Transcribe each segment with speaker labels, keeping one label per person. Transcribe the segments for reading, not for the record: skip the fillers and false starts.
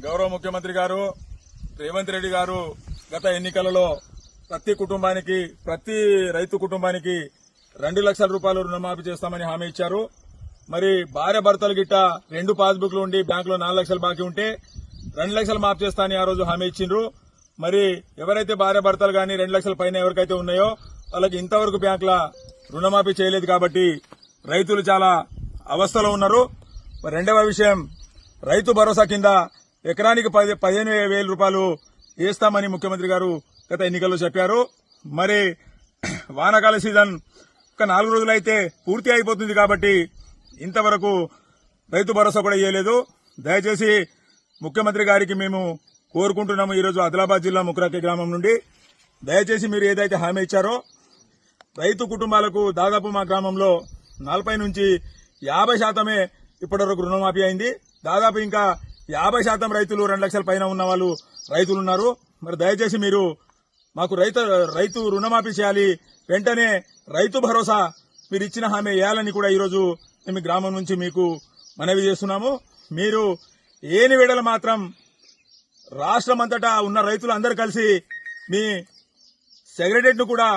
Speaker 1: గౌరవ ముఖ్యమంత్రి గారు రేవంత్ రెడ్డి గారు గత ఎన్నికలలో ప్రతి రైతు కుటుంబానికి 2 లక్షల రూపాయలు రుణమాఫీ చేస్తామని హామీ ఇచ్చారు. మరి భార్య భర్తలు గిట్ట 2 పాస్బుక్లు ఉండి బ్యాంకులో 4 లక్షలు బాకీ ఉంటే 2 లక్షలు మాఫీ చేస్తా అని ఆ రోజు హామీ ఇచ్చిండ్రు. మరి ఎవరైతే భార్య భర్తలు గాని 2 లక్షల పైన ఎవరికైతే ఉన్నాయో వాళ్ళకి ఇంతవరకు బ్యాంకుల రుణమాఫీ చేయలేదు కాబట్టి రైతులు చాలా అవస్థలో ఉన్నారు. రెండవ విషయం, రైతు భరోసా కింద ఎకరానికి 15,000 రూపాయలు వేస్తామని ముఖ్యమంత్రి గారు గత ఎన్నికల్లో చెప్పారు. మరి వానాకాల సీజన్ ఒక 4 రోజులైతే పూర్తి అయిపోతుంది కాబట్టి ఇంతవరకు రైతు భరోసా కూడా ఇవ్వలేదు. దయచేసి ముఖ్యమంత్రి గారికి మేము కోరుకుంటున్నాము. ఈరోజు ఆదిలాబాద్ జిల్లా ముక్రాకి గ్రామం నుండి దయచేసి మీరు ఏదైతే హామీ ఇచ్చారో రైతు కుటుంబాలకు దాదాపు మా గ్రామంలో 40 నుంచి 50% ఇప్పటివరకు రుణమాఫీ అయింది. దాదాపు ఇంకా 50% రైతులు 2 లక్షల పైన ఉన్న వాళ్ళు రైతులు ఉన్నారు. మరి దయచేసి మీరు మాకు రైతు రుణమాఫీ చేయాలి. వెంటనే రైతు భరోసా మీరు ఇచ్చిన హామీ వేయాలని కూడా ఈరోజు మేము గ్రామం నుంచి మీకు మనవి చేస్తున్నాము. మీరు ఏని వేళల మాత్రం రాష్ట్రమంతటా ఉన్న రైతులందరూ కలిసి మీ సెక్రటరీని కూడా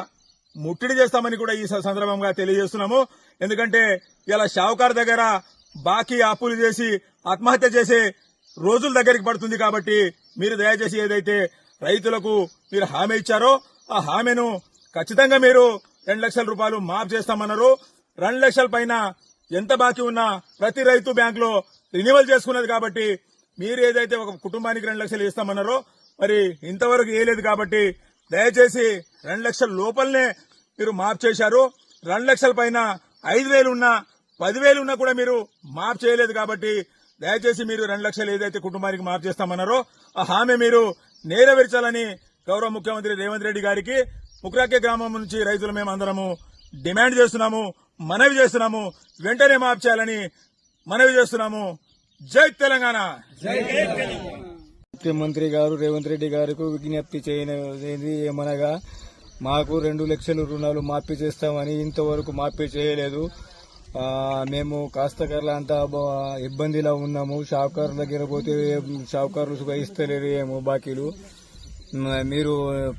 Speaker 1: ముట్టడి చేస్తామని కూడా ఈ సందర్భంగా తెలియజేస్తున్నాము. ఎందుకంటే ఇలా షావుకారు దగ్గర బాకీ అప్పులు చేసి ఆత్మహత్య చేసే రోజుల దగ్గరికి పడుతుంది. కాబట్టి మీరు దయచేసి ఏదైతే రైతులకు మీరు హామీ ఇచ్చారో ఆ హామీను ఖచ్చితంగా మీరు 2 లక్షల రూపాయలు మాఫ్ చేస్తామన్నారు. 2 లక్షల పైన ఎంత బాకీ ఉన్నా ప్రతి రైతు బ్యాంకులో రినివల్ చేసుకున్నది. కాబట్టి మీరు ఏదైతే ఒక కుటుంబానికి 2 లక్షలు ఇస్తామన్నారో మరి ఇంతవరకు వేయలేదు. కాబట్టి దయచేసి 2 లక్షల లోపలనే మీరు మాఫ్ చేశారు. 2 లక్షల పైన 5,000 ఉన్నా 10,000 ఉన్నా కూడా మీరు మాఫ్ చేయలేదు. కాబట్టి దయచేసి మీరు 2 లక్షలు ఏదైతే కుటుంబానికి మాఫ్ చేస్తామన్నారో ఆ హామీ మీరు నెరవేర్చాలని గౌరవ ముఖ్యమంత్రి రేవంత్ రెడ్డి గారికి ముక్రాకే గ్రామం నుంచి రైతులు మేము అందరము డిమాండ్ చేస్తున్నాము, మనవి చేస్తున్నాము. వెంటనే మాఫ్ చేయాలని మనవి చేస్తున్నాము. జై తెలంగాణ.
Speaker 2: ముఖ్యమంత్రి గారు రేవంత్ రెడ్డి గారికి విజ్ఞప్తి చేయనిది ఏమనగా మాకు 2 లక్షల రుణాలు మాఫీ చేస్తామని ఇంతవరకు మాఫీ చేయలేదు. మేము కాస్తకర్ల అంతా ఇబ్బందిలో ఉన్నాము. షావుకారుల దగ్గర పోతే షావుకారులు ఇస్తలేరు ఏమో బాకీలు. మీరు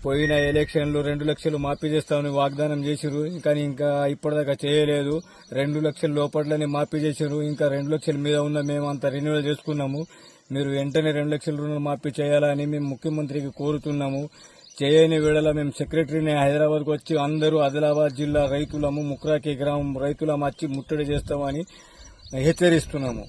Speaker 2: పోయిన ఎలక్షన్లో 2 లక్షలు మాఫీ చేస్తామని వాగ్దానం చేశారు, కానీ ఇంకా ఇప్పటిదాకా చేయలేదు. 2 లక్షల లోపట్లనే మాఫీ చేశారు. ఇంకా 2 లక్షల మీద ఉన్న మేము అంతా రెన్యువల్ చేసుకున్నాము. మీరు వెంటనే 2 లక్షల రుణాలు మాఫీ చేయాలని మేము ముఖ్యమంత్రికి కోరుతున్నాము. చేయని వేళల మేము సెక్రటరీని హైదరాబాద్కు వచ్చి అందరూ ఆదిలాబాద్ జిల్లా రైతులము ముక్రాకి గ్రామం రైతులము వచ్చి ముట్టడి చేస్తామని హెచ్చరిస్తున్నాము.